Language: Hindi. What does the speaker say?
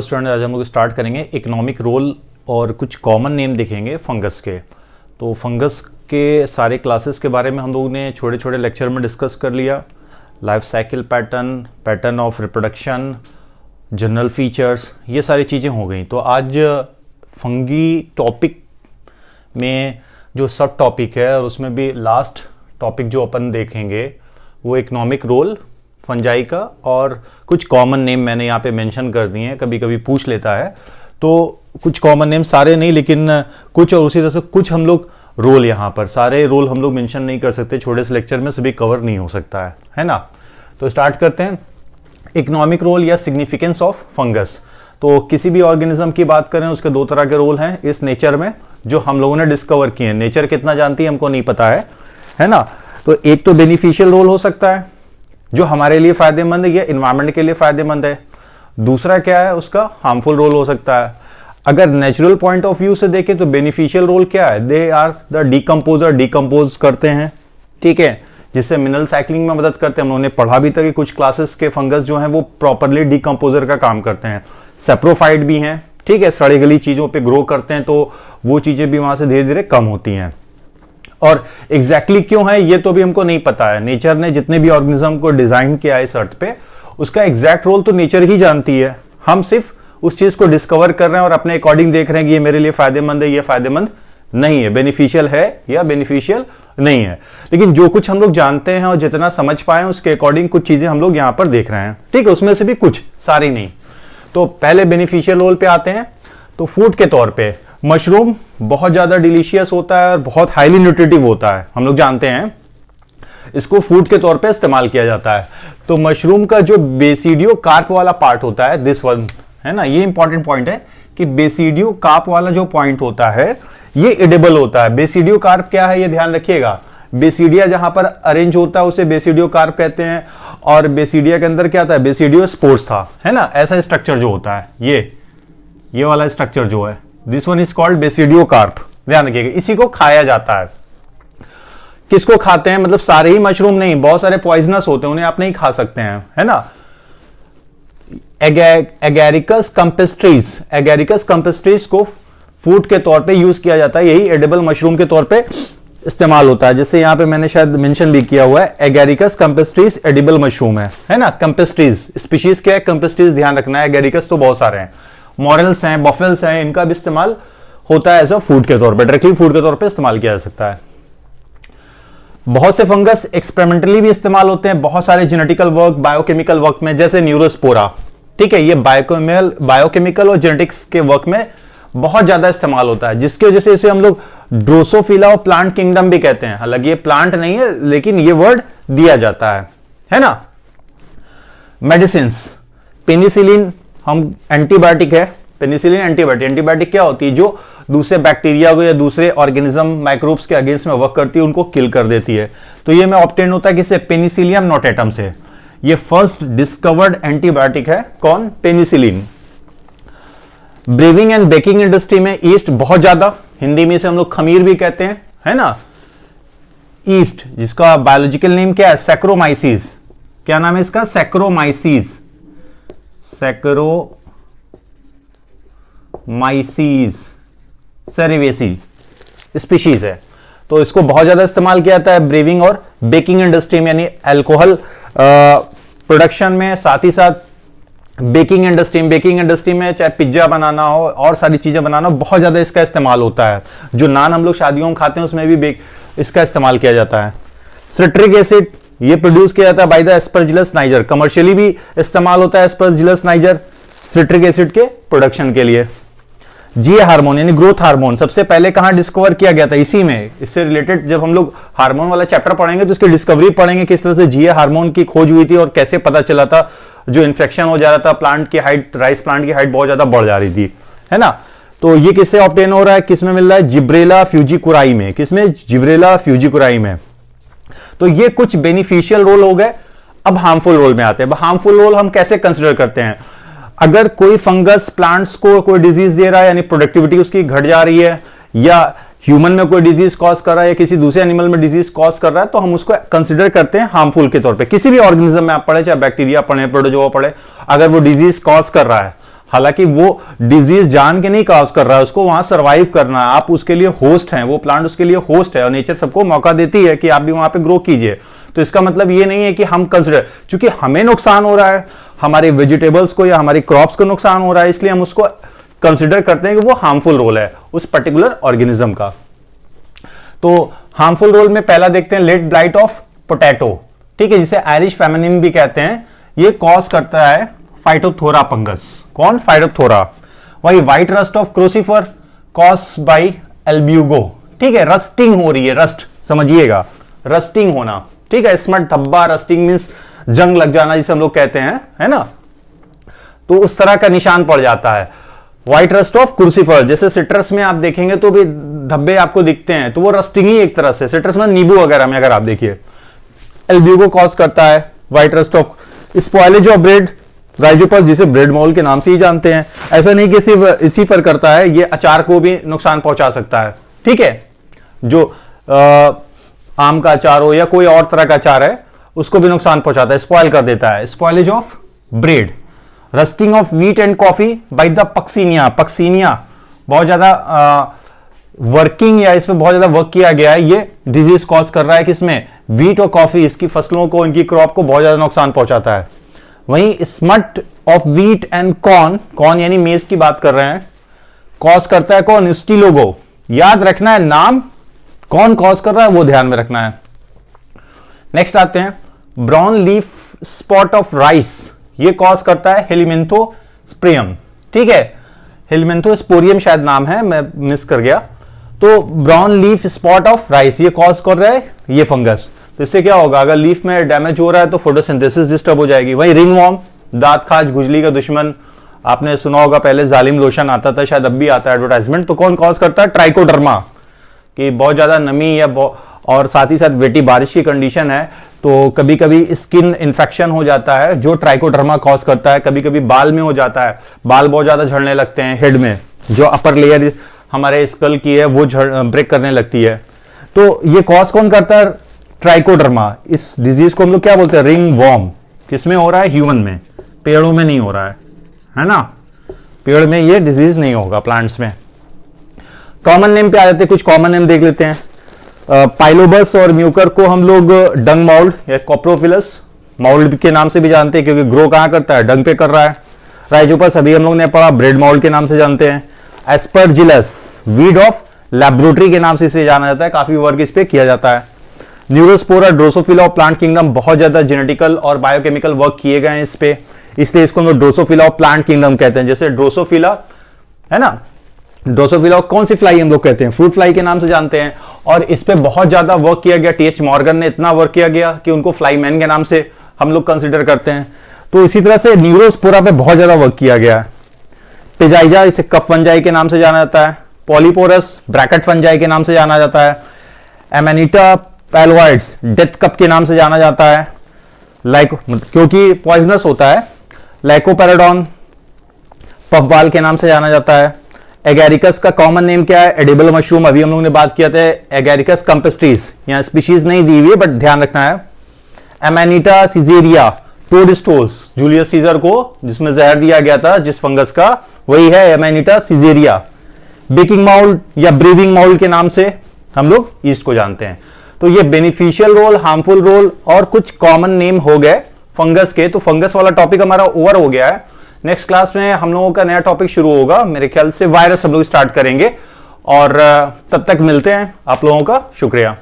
स्टूडेंट आज हम लोग स्टार्ट करेंगे इकोनॉमिक रोल और कुछ कॉमन नेम देखेंगे फंगस के। तो फंगस के सारे क्लासेस के बारे में हम लोगों ने छोटे छोटे लेक्चर में डिस्कस कर लिया। Life cycle pattern, pattern of reproduction, general features, ये सारी चीज़ें हो गई। तो आज फंगी टॉपिक में जो सब टॉपिक है और उसमें भी लास्ट टॉपिक जो अपन देखेंगे वो इकोनॉमिक रोल फंजाई का, और कुछ कॉमन नेम मैंने यहाँ पे मेंशन कर दिए हैं, कभी कभी पूछ लेता है। तो कुछ कॉमन नेम, सारे नहीं लेकिन कुछ, और उसी तरह से कुछ हम लोग रोल, यहाँ पर सारे रोल हम लोग मेंशन नहीं कर सकते, छोटे से लेक्चर में सभी कवर नहीं हो सकता है ना। तो स्टार्ट करते हैं। इकोनॉमिक रोल या सिग्निफिकेंस ऑफ फंगस। तो किसी भी ऑर्गेनिज्म की बात करें उसके दो तरह के रोल हैं इस नेचर में जो हम लोगों ने डिस्कवर किए हैं। नेचर कितना जानती है हमको नहीं पता है ना। तो एक तो बेनिफिशियल रोल हो सकता है जो हमारे लिए फायदेमंद है या इन्वायरमेंट के लिए फायदेमंद है। दूसरा क्या है, उसका हार्मफुल रोल हो सकता है। अगर नेचुरल पॉइंट ऑफ व्यू से देखें तो बेनिफिशियल रोल क्या है, they are the decomposer, decompose करते हैं, ठीक है, जिससे मिनरल साइक्लिंग में मदद करते हैं। हम लोगों ने पढ़ा भी था कि कुछ क्लासेस के फंगस जो हैं वो प्रॉपरली डिकम्पोजर का काम करते हैं। सेप्रोफाइट भी हैं, ठीक है, सड़ी गली चीजों पे ग्रो करते हैं, तो वो चीजें भी वहां से धीरे धीरे कम होती हैं। और एग्जैक्टली क्यों है ये तो भी हमको नहीं पता है। नेचर ने जितने भी ऑर्गेनिज्म को डिजाइन किया है इस अर्थ पे, उसका एग्जैक्ट रोल तो नेचर ही जानती है। हम सिर्फ उस चीज को डिस्कवर कर रहे हैं और अपने अकॉर्डिंग देख रहे हैं कि ये मेरे लिए फायदेमंद है, ये फायदेमंद नहीं है, बेनिफिशियल है या बेनिफिशियल नहीं है। लेकिन जो कुछ हम लोग जानते हैं और जितना समझ पाए उसके अकॉर्डिंग कुछ चीजें हम लोग यहां पर देख रहे हैं, ठीक है, उसमें से भी कुछ, सारी नहीं। तो पहले बेनिफिशियल रोल पे आते हैं। तो फूड के तौर पे मशरूम बहुत ज्यादा डिलीशियस होता है और बहुत हाईली न्यूट्रिटिव होता है, हम लोग जानते हैं। इसको फूड के तौर पे इस्तेमाल किया जाता है। तो मशरूम का जो बेसिडियो कार्प वाला पार्ट होता है, दिस वन, है ना, ये इंपॉर्टेंट पॉइंट है कि बेसिडियो कार्प वाला जो पॉइंट होता है ये एडिबल होता है। बेसिडियो कार्प क्या है ये ध्यान रखिएगा। बेसिडिया जहां पर अरेंज होता है उसे बेसिडियो कार्प कहते हैं, और बेसिडिया के अंदर क्या था, बेसिडियो स्पोर्स था, है ना। ऐसा स्ट्रक्चर जो होता है ये वाला स्ट्रक्चर जो है, this one is called basidio carp, ध्यान रखिएगा। इसी को खाया जाता है। किसको खाते हैं, मतलब सारे ही मशरूम नहीं, बहुत सारे पॉइजनस होते हैं, उन्हें आप नहीं खा सकते हैं, है ना। एगेरिकस कंपेस्ट्रीज, एगेरिकस कंपेस्ट्रीज को फूड के तौर पे यूज किया जाता है, यही एडिबल मशरूम के तौर पे इस्तेमाल होता है। जैसे यहां पे मैंने शायद मेंशन भी किया हुआ है, एगेरिकस कंपेस्ट्रीज एडिबल मशरूम है ना। कंपेस्ट्रीज स्पीशीज क्या है, कंपेस्ट्रीज ध्यान रखना है। एगेरिकस तो बहुत सारे हैं, मॉरल्स हैं, बफेल्स हैं, इनका भी इस्तेमाल होता है एज अ फूड के तौर पे, डायरेक्टली फूड के तौर पे इस्तेमाल किया जा सकता है। बहुत से फंगस एक्सपेरिमेंटली भी इस्तेमाल होते हैं, बहुत सारे जेनेटिकल वर्क, बायोकेमिकल वर्क में, जैसे न्यूरोस्पोरा, ठीक है, ये बायोकेमिकल और जेनेटिक्स के वर्क में बहुत ज्यादा इस्तेमाल होता है, जिसकी वजह से इसे हम लोग ड्रोसोफिला और प्लांट किंगडम भी कहते हैं। हालांकि ये प्लांट नहीं है लेकिन ये वर्ड दिया जाता है ना। मेडिसिन, पेनिसिलिन हम एंटीबायोटिक है, पेनिसिलिन एंटीबायोटिक। एंटीबायोटिक क्या होती है, जो दूसरे बैक्टीरिया को या दूसरे ऑर्गेनिज्म माइक्रोब्स के अगेंस्ट में वर्क करती है, उनको किल कर देती है। तो ये में ऑब्टेन होता है किससे, पेनिसिलियम नोटेटम से। ये फर्स्ट डिस्कवर्ड एंटीबायोटिक है, कौन, penicillin. Briefing and baking industry में ईस्ट बहुत ज्यादा, हिंदी में इसे हम लोग खमीर भी कहते हैं, है ना। ईस्ट जिसका बायोलॉजिकल नेम क्या है, सैक्रोमाइसीस। क्या नाम है इसका, सैक्रोमाइसीस, सैक्रोमाइसीस सेरिवेसी स्पीशीज है। तो इसको बहुत ज्यादा इस्तेमाल किया जाता है ब्रीविंग और बेकिंग इंडस्ट्री में, यानी अल्कोहल प्रोडक्शन में, साथ ही साथ बेकिंग इंडस्ट्री में चाहे पिज्जा बनाना हो और सारी चीजें बनाना हो, बहुत ज्यादा इसका इस्तेमाल होता है। जो नान हम लोग शादियों में खाते हैं उसमें भी इसका इस्तेमाल किया जाता है। सिट्रिक एसिड ये प्रोड्यूस किया जाता है by the Aspergillus niger, commercially भी इस्तेमाल होता है एस्परजिलस नाइजर सिट्रिक एसिड के प्रोडक्शन के लिए। जीए हार्मोन यानी ग्रोथ हार्मोन सबसे पहले कहां डिस्कवर किया गया था, इसी में। इससे रिलेटेड जब हम लोग हार्मोन वाला चैप्टर पढ़ेंगे तो इसकी डिस्कवरी पढ़ेंगे, किस तरह से जीए हार्मोन की खोज हुई थी और कैसे पता चला था जो इन्फेक्शन हो जा रहा था, प्लांट की हाइट, राइस प्लांट की हाइट बहुत ज्यादा बढ़ जा रही थी, है ना। तो ये किससे ऑब्टेन हो रहा है, किसमें मिल रहा है, जिब्रेला फ्यूजिकुराई में। किसमें, जिब्रेला फ्यूजिकुराई में। तो ये कुछ बेनिफिशियल रोल हो गए। अब हार्मफुल रोल में आते हैं। हार्मफुल रोल हम कैसे कंसिडर करते हैं, अगर कोई फंगस प्लांट्स को कोई डिजीज दे रहा है, यानी प्रोडक्टिविटी उसकी घट जा रही है, या ह्यूमन में कोई डिजीज कॉज कर रहा है या किसी दूसरे एनिमल में डिजीज कॉज कर रहा है, तो हम उसको कंसिडर करते हैं हार्मफुल के तौर पे। किसी भी ऑर्गेनिज्म में आप पढ़े, चाहे बैक्टीरिया पढ़े, प्रोटोजोआ पढ़े, अगर वो डिजीज कॉज कर रहा है, हालांकि वो डिजीज जान के नहीं कॉज कर रहा है, उसको वहां सरवाइव करना है, आप उसके लिए होस्ट हैं, वो प्लांट उसके लिए होस्ट है और नेचर सबको मौका देती है कि आप भी वहां पे ग्रो कीजिए। तो इसका मतलब ये नहीं है कि हम कंसिडर, चूंकि हमें नुकसान हो रहा है, हमारे वेजिटेबल्स को या हमारी क्रॉप्स को नुकसान हो रहा है, इसलिए हम उसको कंसिडर करते हैं कि वो हार्मफुल रोल है उस पर्टिकुलर ऑर्गेनिज्म का। तो हार्मफुल रोल में पहला देखते हैं लेट ब्लाइट ऑफ पोटैटो, ठीक है, जिसे आयरिश फेमिनिन भी कहते हैं। ये कॉज करता है फाइटोथोरा फंगस। कौन? फाइटोथोरा। वही white rust of crucifer cause by Albugo, ठीक है, रस्टिंग हो रही है, रस्ट समझिएगा, रस्टिंग होना, ठीक है, स्मट धब्बा, रस्टिंग मींस जंग लग जाना जिसे हम लोग कहते हैं, है ना, तो उस तरह का निशान पड़ जाता है। व्हाइट रस्ट ऑफ क्रूसीफर, जैसे सिट्रस में आप देखेंगे तो भी धब्बे आपको दिखते हैं, तो वो रस्टिंग ही एक तरह से, सिट्रस में नींबू वगैरह में अगर आप देखिए, एल्ब्यूगो कॉज करता है white rust of. Spoilage of bread, Rhizopus, जिसे ब्रेड मोल के नाम से ही जानते हैं। ऐसा नहीं कि सिर्फ इसी पर करता है, ये अचार को भी नुकसान पहुंचा सकता है, ठीक है, जो आम का अचार हो या कोई और तरह का अचार है उसको भी नुकसान पहुंचाता है, स्पॉइल कर देता है। Spoilage of bread, rusting of wheat and coffee by the Puccinia. Puccinia बहुत ज्यादा वर्किंग या इसमें बहुत ज्यादा वर्क किया गया है, ये डिजीज कॉज कर रहा है किसमें? व्हीट और कॉफी, इसकी फसलों को, इनकी क्रॉप को बहुत ज्यादा नुकसान पहुंचाता है। वहीं smut of wheat and corn, corn यानी मेज की बात कर रहे हैं, कॉज करता है कौन? स्टीलोगो। याद रखना है नाम, कौन कॉज कर रहा है वो ध्यान में रखना है। नेक्स्ट आते हैं brown leaf spot of rice, ये कॉज करता है हेलिमेंथोस्पोरियम, ठीक है, हेलिमेंथोस्पोरियम शायद नाम है, मैं मिस कर गया। तो brown leaf spot of rice ये कॉज कर रहा है ये फंगस। तो इससे क्या होगा? अगर लीफ में डैमेज हो रहा है तो फोटोसिंथेसिस डिस्टर्ब हो जाएगी। वहीं रिंगवॉर्म, दांत खाज, खुजली का दुश्मन, आपने सुना होगा पहले जालिम लोशन आता था, शायद अब भी आता है एडवर्टाइजमेंट, तो कौन कॉज करता है? ट्राइकोडर्मा, कि बहुत ज्यादा नमी या और साथ ही साथ वेटी बारिश की कंडीशन है तो कभी कभी स्किन इंफेक्शन हो जाता है जो ट्राइकोडर्मा कॉज करता है। कभी कभी बाल में हो जाता है, बाल बहुत ज्यादा झड़ने लगते हैं हेड में, जो अपर लेयर हमारे स्कल की है वो ब्रेक करने लगती है। तो ये कॉज कौन करता है? ट्राइकोडर्मा। इस डिजीज को हम लोग क्या बोलते हैं? Ringworm. किसमें हो रहा है? ह्यूमन में, पेड़ों में नहीं हो रहा है ना, पेड़ में ये डिजीज नहीं होगा, प्लांट्स में। कॉमन नेम पे आ जाते हैं, कुछ कॉमन नेम देख लेते हैं। पाइलोबस और म्यूकर को हम लोग डंग माउल्ड या कॉप्रोफिलस माउल्ड के नाम से भी जानते हैं, क्योंकि ग्रो कहां करता है? डंग पे कर रहा है। राइजोपस अभी हम लोग ने पढ़ा, ब्रेड माउल्ड के नाम से जानते हैं। एस्परजिलस वीड ऑफ लैबोरेटरी के नाम से इसे जाना जाता है, काफी वर्क इस पे किया जाता है। Neurospora Drosophila of plant kingdom, बहुत ज्यादा जेनेटिकल और बायोकेमिकल वर्क किए गए हैं इस पे, इसलिए इसको हम लोग ड्रोसोफिला ऑफ प्लांट किंगडम कहते हैं। जैसे ड्रोसोफिला है ना, ड्रोसोफिला कौन सी फ्लाई हम लोग कहते हैं? फ्रूट फ्लाई के नाम से जानते हैं, और इस पे बहुत ज्यादा वर्क किया गया। टीएच मॉर्गन ने इतना वर्क किया गया कि उनको फ्लाई मैन के नाम से हम लोग कंसिडर करते हैं। तो इसी तरह से न्यूरोस्पोरा पे बहुत ज्यादा वर्क किया गया है। पेजाइजा, इसे कफ फंजाई के नाम से जाना जाता है। पॉलीपोरस ब्रैकेट फंजाई के नाम से जाना जाता है। एमेनिटा पैलोइड्स डेथ कप के नाम से जाना जाता है, क्योंकि पॉइजनस होता है। लाइकोपेराडॉन पफबाल के नाम से जाना जाता है। एगेरिकस का कॉमन नेम क्या है? एडिबल मशरूम, अभी हम लोग ने बात किया था एगेरिकस कंपेस्ट्रीज, यहाँ स्पीशीज नहीं दी हुई है बट ध्यान रखना है। एमेनिटा सीजेरिया टोडस्टोल्स, जूलियस सीजर को जिसमें जहर दिया गया था जिस फंगस का, वही है एमेनिटा सीजेरिया। बेकिंग माउल्ड या ब्रीविंग माउल्ड के नाम से हम लोग ईस्ट को जानते हैं। तो ये बेनिफिशियल रोल, हार्मफुल रोल और कुछ कॉमन नेम हो गए फंगस के। तो फंगस वाला टॉपिक हमारा ओवर हो गया है। नेक्स्ट क्लास में हम लोगों का नया टॉपिक शुरू होगा, मेरे ख्याल से वायरस हम लोग स्टार्ट करेंगे, और तब तक मिलते हैं। आप लोगों का शुक्रिया।